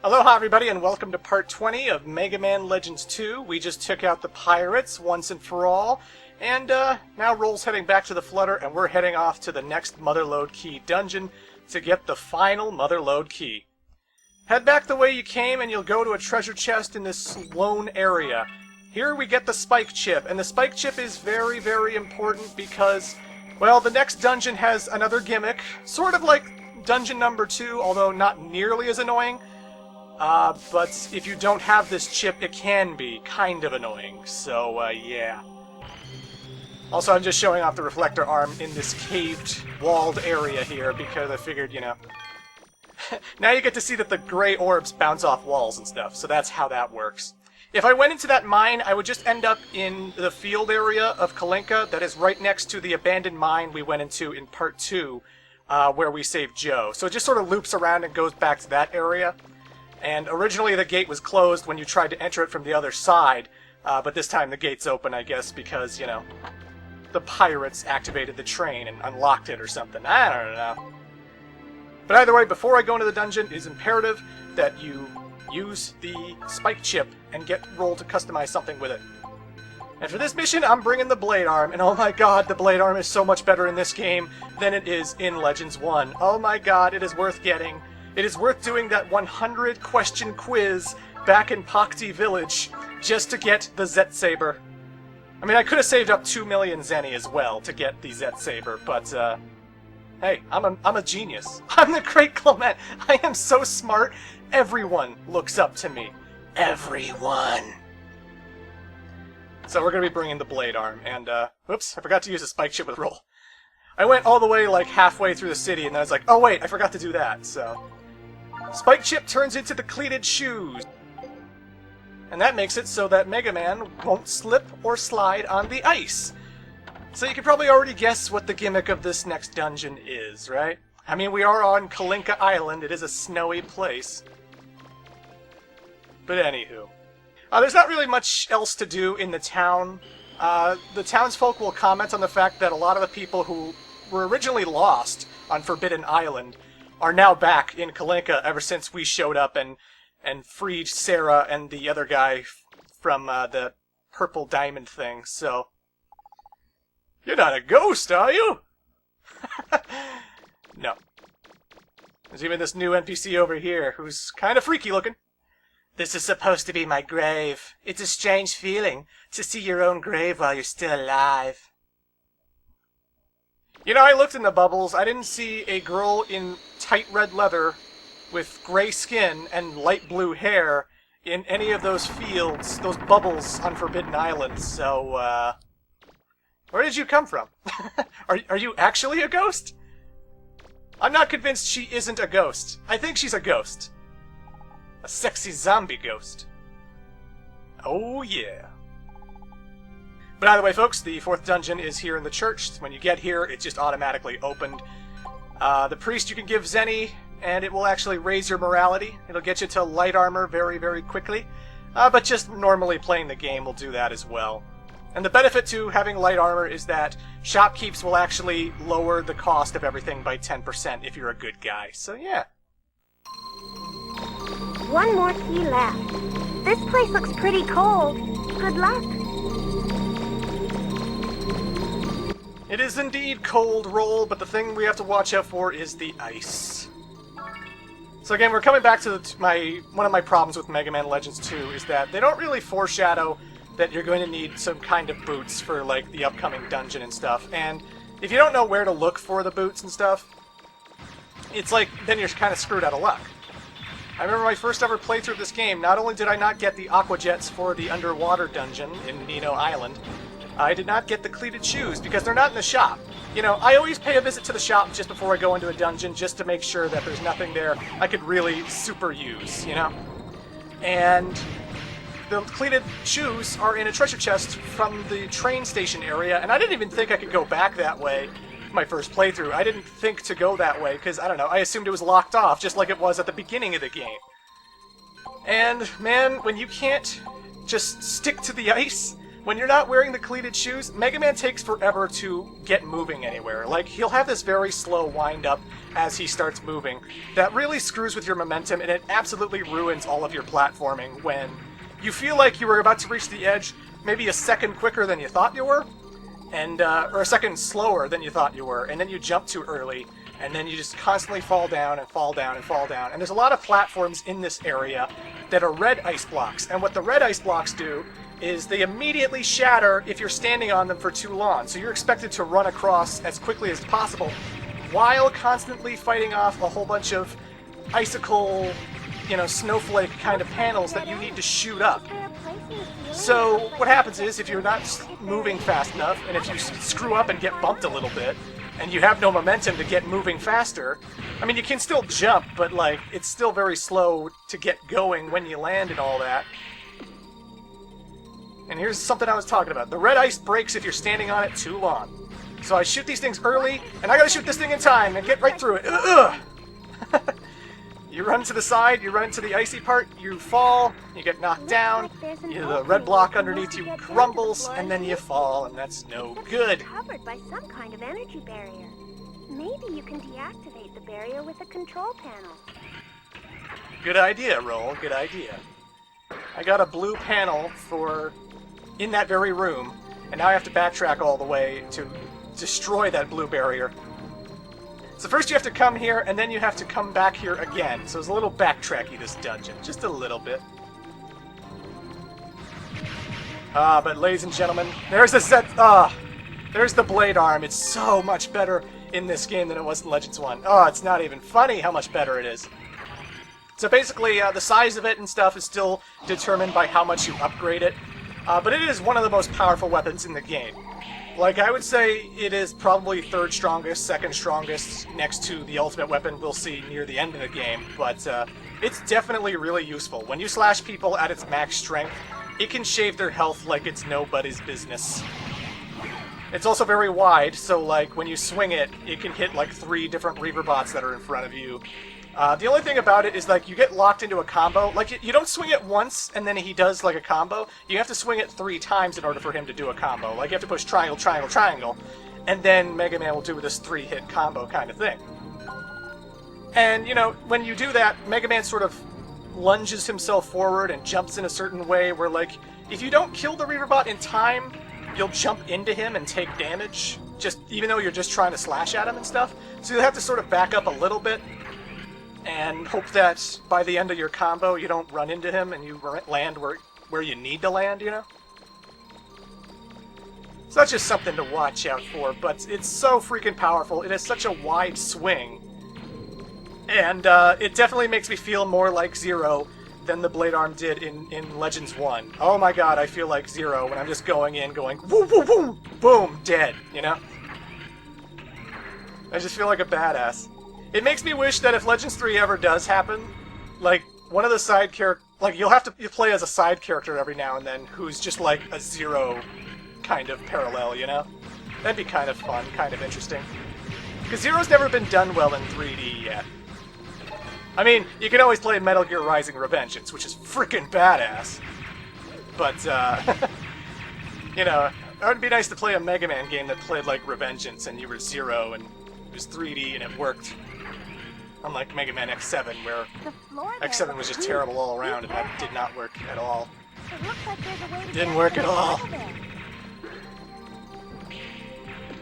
Aloha everybody and welcome to part 20 of Mega Man Legends 2. We just took out the pirates once and for all, and now Roll's heading back to the Flutter, and we're heading off to the next Mother Lode Key dungeon to get the final Mother Lode Key. Head back the way you came and you'll go to a treasure chest in this lone area. Here we get the Spike Chip, and the Spike Chip is very, very important because, well, the next dungeon has another gimmick, sort of like dungeon number 2, although not nearly as annoying. But if you don't have this chip, it can be kind of annoying, so, yeah. Also, I'm just showing off the reflector arm in this caved, walled area here, because I figured, you know... now you get to see that the gray orbs bounce off walls and stuff, so that's how that works. If I went into that mine, I would just end up in the field area of Calinca that is right next to the abandoned mine we went into in part 2, where we saved Joe. So it just sort of loops around and goes back to that area. And originally the gate was closed when you tried to enter it from the other side, but this time the gate's open, I guess, because, you know, the pirates activated the train and unlocked it or something. I don't know. But either way, before I go into the dungeon, it is imperative that you use the Spike Chip and get Roll to customize something with it. And for this mission, I'm bringing the Blade Arm, and oh my god, the Blade Arm is so much better in this game than it is in Legends 1. Oh my god, it is worth getting. It is worth doing that 100-question quiz back in Pakti Village just to get the Zet Saber. I mean, I could have saved up 2 million Zenny as well to get the Zet Saber, but, hey, I'm a genius. I'm the Great Clement. I am so smart, everyone looks up to me. Everyone. So we're going to be bringing the Blade Arm, and, whoops, I forgot to use a Spike Chip with Roll. I went all the way, like, halfway through the city, and then I was like, oh wait, I forgot to do that, so... Spike Chip turns into the Pleated Shoes. And that makes it so that Mega Man won't slip or slide on the ice. So you can probably already guess what the gimmick of this next dungeon is, right? I mean, we are on Calinca Island. It is a snowy place. But anywho. There's not really much else to do in the town. The townsfolk will comment on the fact that a lot of the people who were originally lost on Forbidden Island are now back in Calinca ever since we showed up and freed Sarah and the other guy from the purple diamond thing, so... You're not a ghost, are you? No. There's even this new NPC over here who's kind of freaky looking. This is supposed to be my grave. It's a strange feeling to see your own grave while you're still alive. You know, I looked in the bubbles. I didn't see a girl in tight red leather with gray skin and light blue hair in any of those fields, those bubbles on Forbidden Island, so, where did you come from? Are you actually a ghost? I'm not convinced she isn't a ghost. I think she's a ghost. A sexy zombie ghost. Oh yeah. But either way, folks, the 4th dungeon is here in the church. When you get here, it's just automatically opened. The priest you can give Zenny, and it will actually raise your morality. It'll get you to light armor very, very quickly. But just normally playing the game will do that as well. And the benefit to having light armor is that shopkeeps will actually lower the cost of everything by 10% if you're a good guy. So yeah. One more key left. This place looks pretty cold. Good luck. It is indeed cold, Roll, but the thing we have to watch out for is the ice. So again, we're coming back to one of my problems with Mega Man Legends 2 is that they don't really foreshadow that you're going to need some kind of boots for, like, the upcoming dungeon and stuff. And if you don't know where to look for the boots and stuff, it's like, then you're kind of screwed out of luck. I remember my first ever playthrough of this game, not only did I not get the Aqua Jets for the underwater dungeon in Nino Island, I did not get the Pleated Shoes because they're not in the shop. You know, I always pay a visit to the shop just before I go into a dungeon just to make sure that there's nothing there I could really super use, you know? And the Pleated Shoes are in a treasure chest from the train station area, and I didn't even think I could go back that way my first playthrough. I didn't think to go that way because, I don't know, I assumed it was locked off just like it was at the beginning of the game. And, man, when you can't just stick to the ice when you're not wearing the cleated shoes, Mega Man takes forever to get moving anywhere. Like, he'll have this very slow wind-up as he starts moving that really screws with your momentum, and it absolutely ruins all of your platforming when you feel like you were about to reach the edge maybe a second quicker than you thought you were, and or a second slower than you thought you were, and then you jump too early, and then you just constantly fall down and fall down and fall down. And there's a lot of platforms in this area that are red ice blocks, and what the red ice blocks do is they immediately shatter if you're standing on them for too long. So you're expected to run across as quickly as possible while constantly fighting off a whole bunch of icicle, snowflake kind of panels that you need to shoot up. So what happens is, if you're not moving fast enough, and if you screw up and get bumped a little bit, and you have no momentum to get moving faster, I mean, you can still jump, but, like, it's still very slow to get going when you land and all that. And here's something I was talking about. The red ice breaks if you're standing on it too long. So I shoot these things early, and I gotta shoot this thing in time and get right through it. Ugh! You run to the side, you run into the icy part, you fall, you get knocked down, the red block underneath you crumbles, and then you fall, and that's no good. Covered by some kind of energy barrier. Maybe you can deactivate the barrier with a control panel. Good idea, Roll, good idea. I got a blue panel in that very room, and now I have to backtrack all the way to destroy that blue barrier. So first you have to come here, and then you have to come back here again. So it's a little backtracky, this dungeon. Just a little bit. But ladies and gentlemen, there's there's the blade arm. It's so much better in this game than it was in Legends 1. Oh, it's not even funny how much better it is. So basically, the size of it and stuff is still determined by how much you upgrade it. But it is one of the most powerful weapons in the game. Like, I would say it is probably third strongest, second strongest, next to the ultimate weapon we'll see near the end of the game. But it's definitely really useful. When you slash people at its max strength, it can shave their health like it's nobody's business. It's also very wide, so like when you swing it, it can hit like 3 different Reaver bots that are in front of you. The only thing about it is, like, you get locked into a combo. Like, you don't swing it once and then he does, like, a combo. You have to swing it 3 times in order for him to do a combo. Like, you have to push triangle, triangle, triangle, and then Mega Man will do this 3-hit combo kind of thing. And, when you do that, Mega Man sort of lunges himself forward and jumps in a certain way where, like, if you don't kill the Reaver bot in time, you'll jump into him and take damage, even though you're just trying to slash at him and stuff. So you'll have to sort of back up a little bit and hope that by the end of your combo you don't run into him and you land where you need to land, So that's just something to watch out for, but it's so freaking powerful. It has such a wide swing. And it definitely makes me feel more like Zero than the Blade Arm did in Legends 1. Oh my god, I feel like Zero when I'm just going in, going woo woo woo, boom, dead, I just feel like a badass. It makes me wish that if Legends 3 ever does happen, like, one of the side characters, like, you play as a side character every now and then who's just like a Zero kind of parallel, That'd be kind of fun, kind of interesting. Because Zero's never been done well in 3D yet. I mean, you can always play Metal Gear Rising: Revengeance, which is freaking badass. But, it would be nice to play a Mega Man game that played like Revengeance and you were Zero and it was 3D and it worked. Unlike Mega Man X7, where X7 was just terrible all around and that did not work at all. Didn't work at all.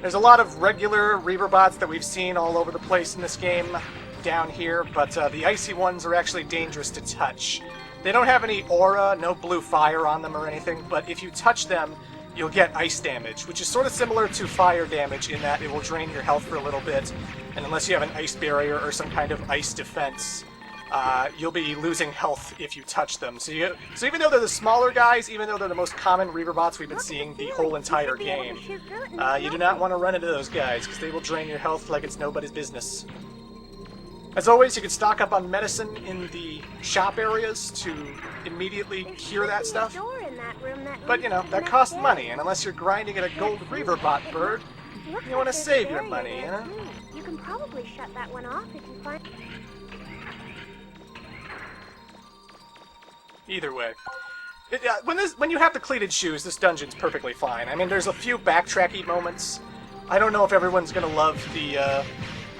There's a lot of regular Reaver bots that we've seen all over the place in this game down here, but the icy ones are actually dangerous to touch. They don't have any aura, no blue fire on them or anything, but if you touch them, you'll get ice damage, which is sort of similar to fire damage in that it will drain your health for a little bit, and unless you have an ice barrier or some kind of ice defense, you'll be losing health if you touch them. So even though they're the smaller guys, even though they're the most common Reaver bots we've been seeing the whole entire game, you do not want to run into those guys, because they will drain your health like it's nobody's business. As always, you can stock up on medicine in the shop areas to immediately cure that stuff. But, that costs money, and unless you're grinding at a gold Reaver bot bird, you want to save your money, You can probably shut that one off if you find... Either way. When you have the cleated shoes, this dungeon's perfectly fine. I mean, there's a few backtracky moments. I don't know if everyone's gonna love the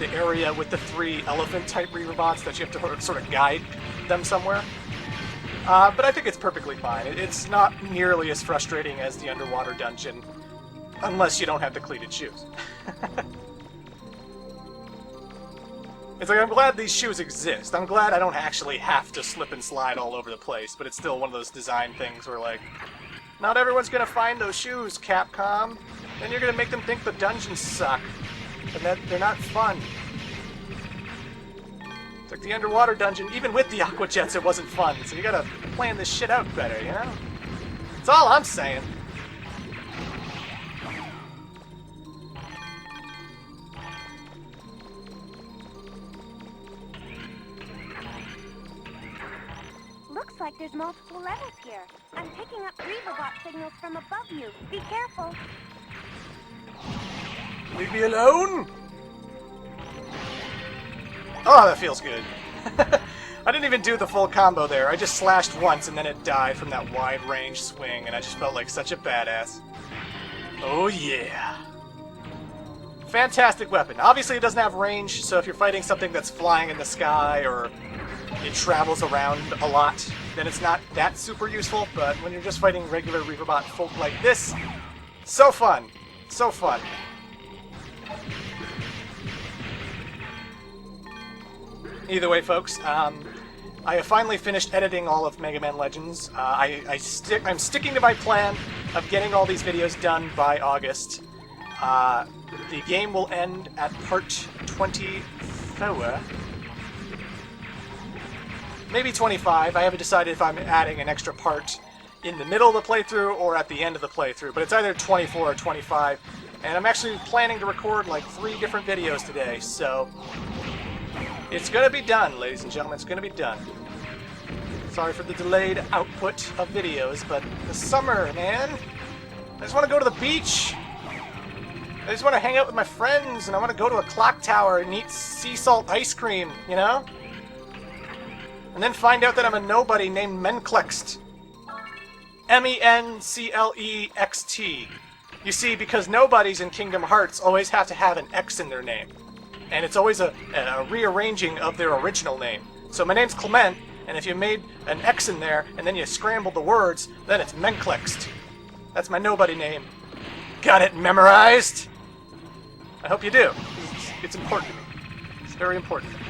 area with the 3 elephant-type Reaver bots that you have to sort of guide them somewhere. But I think it's perfectly fine. It's not nearly as frustrating as the underwater dungeon, unless you don't have the cleated shoes. It's like, I'm glad these shoes exist. I'm glad I don't actually have to slip and slide all over the place, but it's still one of those design things where, like, not everyone's gonna find those shoes, Capcom. Then you're gonna make them think the dungeons suck, and that they're not fun. It's like the underwater dungeon, even with the aqua jets, it wasn't fun, so you gotta plan this shit out better, you know? That's all I'm saying. Looks like there's multiple levels here. I'm picking up Reaverbot signals from above you. Be careful. Leave me alone! Oh, that feels good. I didn't even do the full combo there. I just slashed once and then it died from that wide range swing, and I just felt like such a badass. Oh yeah. Fantastic weapon. Obviously it doesn't have range, so if you're fighting something that's flying in the sky or it travels around a lot, then it's not that super useful, but when you're just fighting regular Reaverbot folk like this, so fun. So fun. Either way, folks, I have finally finished editing all of Mega Man Legends. I'm sticking to my plan of getting all these videos done by August. The game will end at part 24. Maybe 25. I haven't decided if I'm adding an extra part in the middle of the playthrough or at the end of the playthrough, but it's either 24 or 25. And I'm actually planning to record like 3 different videos today, so it's gonna be done, ladies and gentlemen. It's gonna be done. Sorry for the delayed output of videos, but the summer, man. I just want to go to the beach. I just want to hang out with my friends, and I want to go to a clock tower and eat sea salt ice cream, you know? And then find out that I'm a nobody named Menclext. M-E-N-C-L-E-X-T. You see, because nobodies in Kingdom Hearts always have to have an X in their name. And it's always a rearranging of their original name. So my name's Clement, and if you made an X in there, and then you scrambled the words, then it's Menclext. That's my nobody name. Got it memorized? I hope you do. It's important to me. It's very important to me.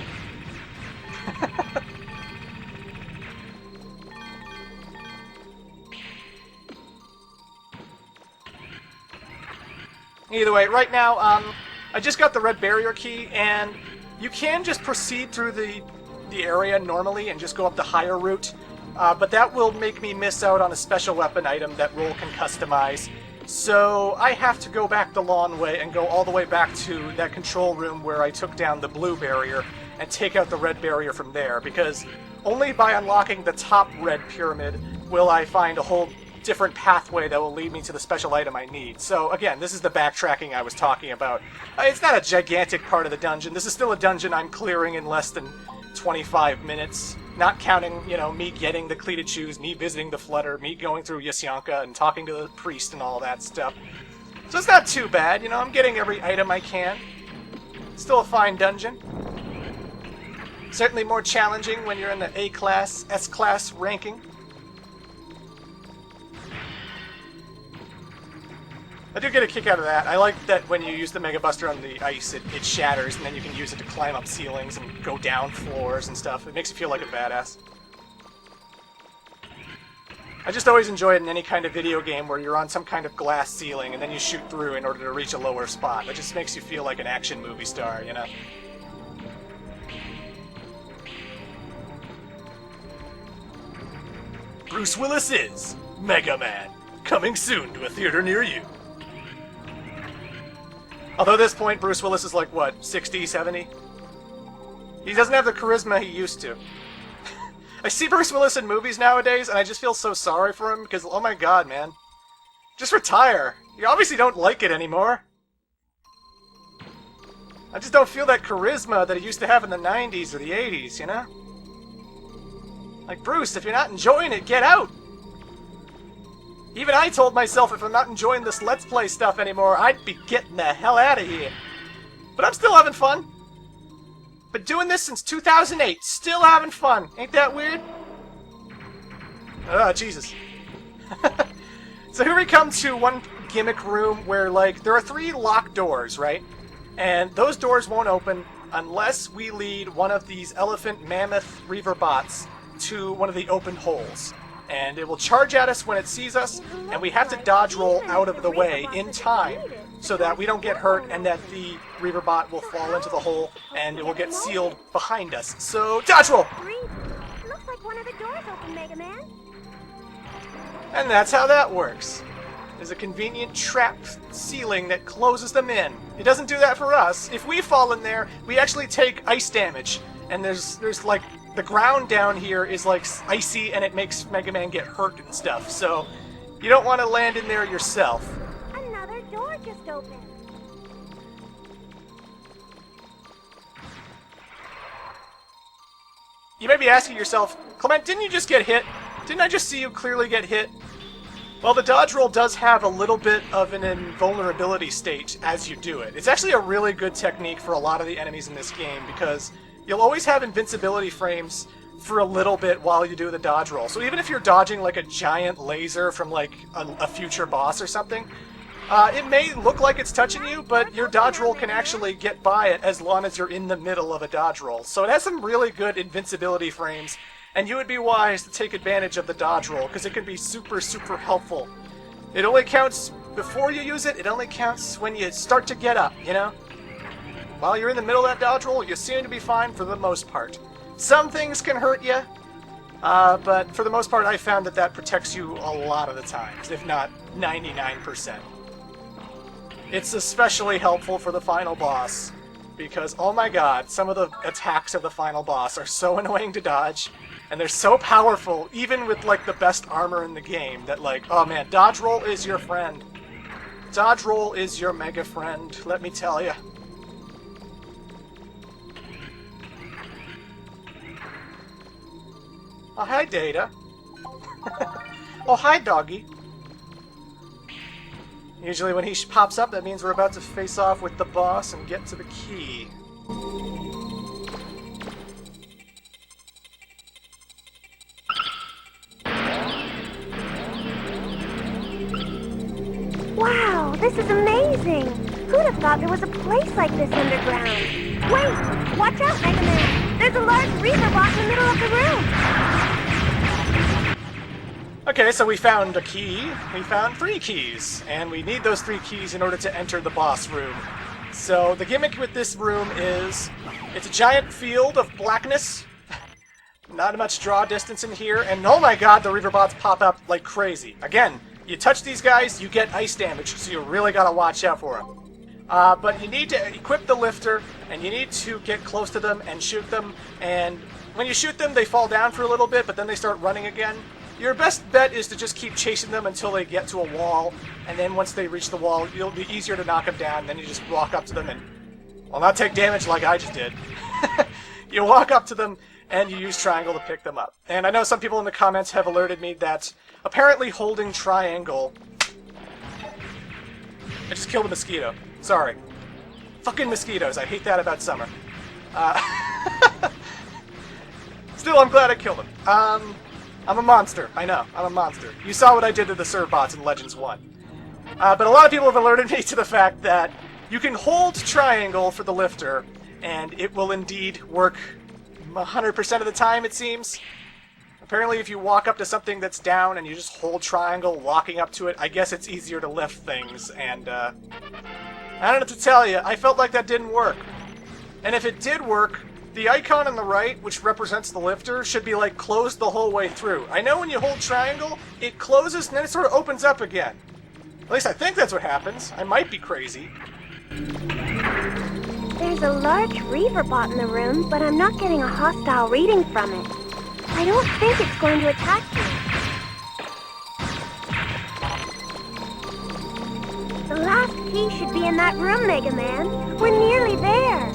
Either way, right now, I just got the red barrier key, and you can just proceed through the area normally and just go up the higher route, but that will make me miss out on a special weapon item that Roll can customize. So I have to go back the long way and go all the way back to that control room where I took down the blue barrier and take out the red barrier from there, because only by unlocking the top red pyramid will I find a whole different pathway that will lead me to the special item I need. So again, this is the backtracking I was talking about. It's not a gigantic part of the dungeon. This is still a dungeon I'm clearing in less than 25 minutes, not counting, you know, me getting the cleated shoes, me visiting the Flutter, me going through Yasyanka and talking to the priest and all that stuff. So it's not too bad, you know, I'm getting every item I can. Still a fine dungeon. Certainly more challenging when you're in the A-class, S-class ranking. I do get a kick out of that. I like that when you use the Mega Buster on the ice, it shatters, and then you can use it to climb up ceilings and go down floors and stuff. It makes you feel like a badass. I just always enjoy it in any kind of video game where you're on some kind of glass ceiling and then you shoot through in order to reach a lower spot. It just makes you feel like an action movie star, you know? Bruce Willis is Mega Man, coming soon to a theater near you. Although at this point, Bruce Willis is like, what, 60, 70? He doesn't have the charisma he used to. I see Bruce Willis in movies nowadays, and I just feel so sorry for him, because, oh my god, man. Just retire. You obviously don't like it anymore. I just don't feel that charisma that he used to have in the 90s or the 80s, you know? Like, Bruce, if you're not enjoying it, get out! Even I told myself if I'm not enjoying this Let's Play stuff anymore, I'd be getting the hell out of here. But I'm still having fun. Been doing this since 2008, still having fun. Ain't that weird? Oh, Jesus. So here we come to one gimmick room where, like, there are 3 locked doors, right? And those doors won't open unless we lead one of these elephant mammoth reaver bots to one of the open holes. And it will charge at us when it sees us, and we have to dodge roll out of the way in time so that we don't get hurt and that the reaver bot will fall into the hole and it will get sealed behind us. So, dodge roll! Looks like one of the doors open, Mega Man. And that's how that works. There's a convenient trap ceiling that closes them in. It doesn't do that for us. If we fall in there, we actually take ice damage. And there's like, the ground down here is like icy and it makes Mega Man get hurt and stuff. So, you don't want to land in there yourself. Another door just opened. You may be asking yourself, Clement, didn't you just get hit? Didn't I just see you clearly get hit? Well, the dodge roll does have a little bit of an invulnerability state as you do it. It's actually a really good technique for a lot of the enemies in this game because you'll always have invincibility frames for a little bit while you do the dodge roll. So even if you're dodging like a giant laser from like a future boss or something, it may look like it's touching you, but your dodge roll can actually get by it as long as you're in the middle of a dodge roll. So it has some really good invincibility frames. And you would be wise to take advantage of the dodge roll, because it can be super, super helpful. It only counts before you use it, it only counts when you start to get up, you know? While you're in the middle of that dodge roll, you seem to be fine for the most part. Some things can hurt you, but for the most part I found that that protects you a lot of the times, if not 99%. It's especially helpful for the final boss, because, oh my god, some of the attacks of the final boss are so annoying to dodge, and they're so powerful, even with, like, the best armor in the game, that, like, oh man, dodge roll is your friend. Dodge roll is your mega friend, let me tell ya. Oh, hi, Data. Oh, hi, doggy. Usually when he pops up, that means we're about to face off with the boss and get to the key. Wow, this is amazing! Who'd have thought there was a place like this underground? Wait! Watch out, Mega Man! There's a large reaver bot in the middle of the room! Okay, so we found a key. We found 3 keys. And we need those 3 keys in order to enter the boss room. So the gimmick with this room is it's a giant field of blackness. Not much draw distance in here. And oh my god, the reaver bots pop up like crazy. Again, you touch these guys, you get ice damage, so you really gotta watch out for them. But you need to equip the lifter, and you need to get close to them and shoot them. And when you shoot them, they fall down for a little bit, but then they start running again. Your best bet is to just keep chasing them until they get to a wall, and then once they reach the wall, it'll be easier to knock them down, and then you just walk up to them and, well, not take damage like I just did. You walk up to them, and you use triangle to pick them up. And I know some people in the comments have alerted me that apparently holding triangle... I just killed a mosquito. Sorry. Fucking mosquitoes. I hate that about summer. Still, I'm glad I killed him. I'm a monster. I know. I'm a monster. You saw what I did to the serve bots in Legends 1. But a lot of people have alerted me to the fact that you can hold triangle for the lifter, and it will indeed work 100% of the time, it seems. Apparently, if you walk up to something that's down and you just hold triangle walking up to it, I guess it's easier to lift things, and, I don't know what to tell you. I felt like that didn't work. And if it did work, the icon on the right, which represents the lifter, should be, like, closed the whole way through. I know when you hold triangle, it closes and then it sort of opens up again. At least I think that's what happens. I might be crazy. There's a large reaver bot in the room, but I'm not getting a hostile reading from it. I don't think it's going to attack me. The last key should be in that room, Mega Man. We're nearly there.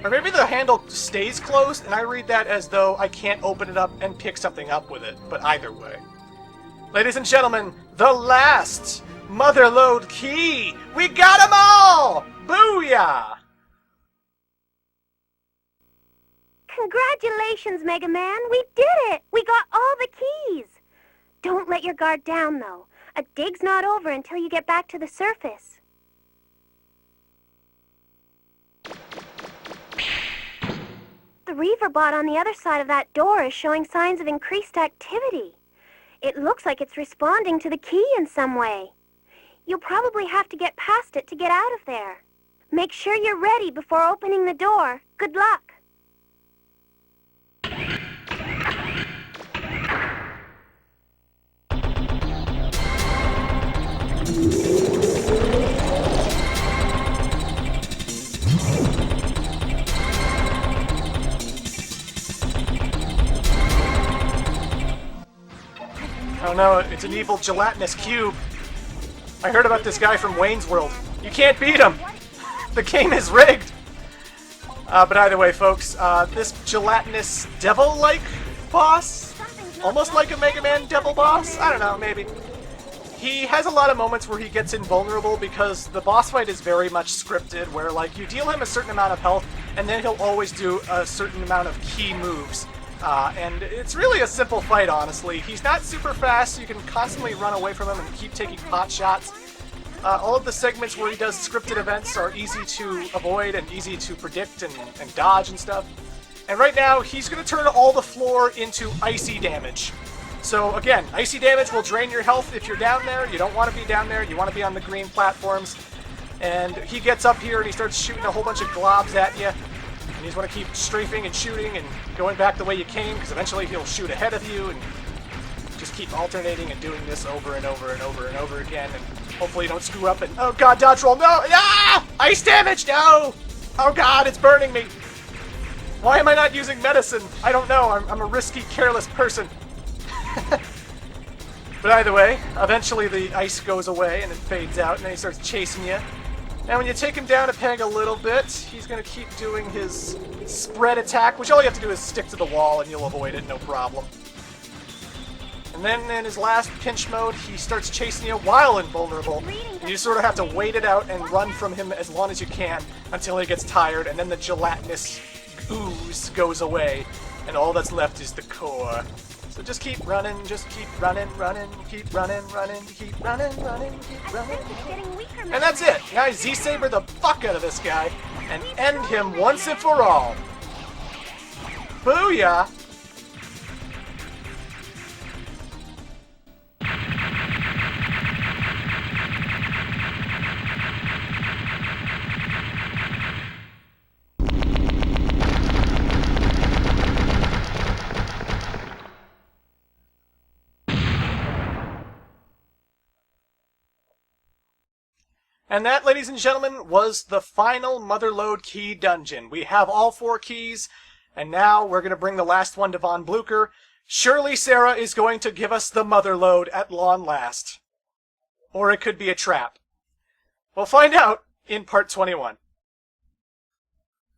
Or maybe the handle stays closed, and I read that as though I can't open it up and pick something up with it, but either way. Ladies and gentlemen, the last Mother Lode key! We got them all! Booyah! Congratulations, Mega Man! We did it! We got all the keys! Don't let your guard down, though. A dig's not over until you get back to the surface. The Reaver bot on the other side of that door is showing signs of increased activity. It looks like it's responding to the key in some way. You'll probably have to get past it to get out of there. Make sure you're ready before opening the door. Good luck. Oh no, it's an evil gelatinous cube. I heard about this guy from Wayne's World. You can't beat him! The game is rigged! But either way, folks, this gelatinous devil-like boss, almost like a Mega Man devil boss, I don't know, maybe. He has a lot of moments where he gets invulnerable because the boss fight is very much scripted, where like you deal him a certain amount of health, and then he'll always do a certain amount of key moves. And it's really a simple fight, honestly. He's not super fast, so you can constantly run away from him and keep taking pot shots. All of the segments where he does scripted events are easy to avoid and easy to predict and dodge and stuff. And right now, he's going to turn all the floor into icy damage. So again, icy damage will drain your health if you're down there. You don't want to be down there. You want to be on the green platforms. And he gets up here and he starts shooting a whole bunch of globs at you. And you just want to keep strafing and shooting and going back the way you came, because eventually he'll shoot ahead of you, and just keep alternating and doing this over and over and over and over again, and hopefully you don't screw up and... Oh god, dodge roll, no! Ah! Ice damage, no! Oh god, it's burning me! Why am I not using medicine? I don't know, I'm a risky, careless person. But either way, eventually the ice goes away and it fades out, and then he starts chasing you. Now when you take him down a peg a little bit, he's going to keep doing his spread attack, which all you have to do is stick to the wall and you'll avoid it, no problem. And then in his last pinch mode, he starts chasing you while invulnerable. And you sort of have to wait it out and run from him as long as you can until he gets tired, and then the gelatinous ooze goes away, and all that's left is the core. So just keep running, keep running, keep running, keep running, keep running. And that's it. Now I Z-Saber the fuck out of this guy and end him once and for all. Booyah! And that, ladies and gentlemen, was the final Mother Lode key dungeon. We have all 4 keys, and now we're going to bring the last one to Von Blucher. Surely Sarah is going to give us the Mother Lode at long last. Or it could be a trap. We'll find out in part 21.